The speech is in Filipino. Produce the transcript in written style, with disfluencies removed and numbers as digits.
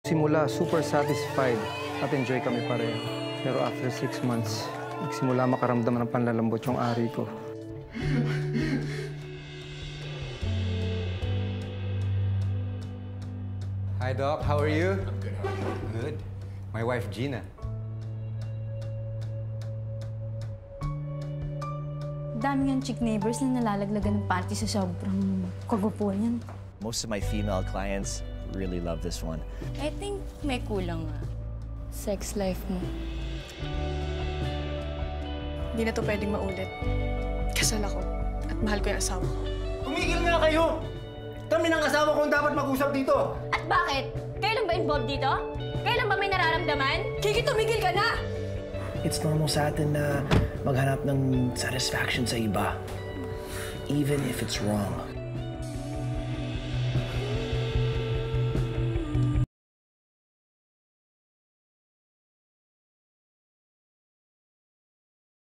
Simula, super satisfied at enjoy kami pareho. Pero after 6 months, nagsimula makaramdam ng panlalambot yung ari ko. Hi, Doc. How are you? I'm good. How are you? Good. My wife, Gina. Dami ng chick neighbors na nalalaglagan ng panty sa sobrang kagupo niyan. Most of my female clients really love this one. I think may kulang nga. Sex life mo. Hindi na to pwedeng maulit. Kasal ako at mahal ko yung asawa ko. Tumigil nga kayo! Kami ng asawa ko ang dapat mag-usap dito! At bakit? Kailan ba involved dito? Kailan ba may nararamdaman? Kiki, tumigil ka na! It's normal sa atin na maghanap ng satisfaction sa iba, even if it's wrong.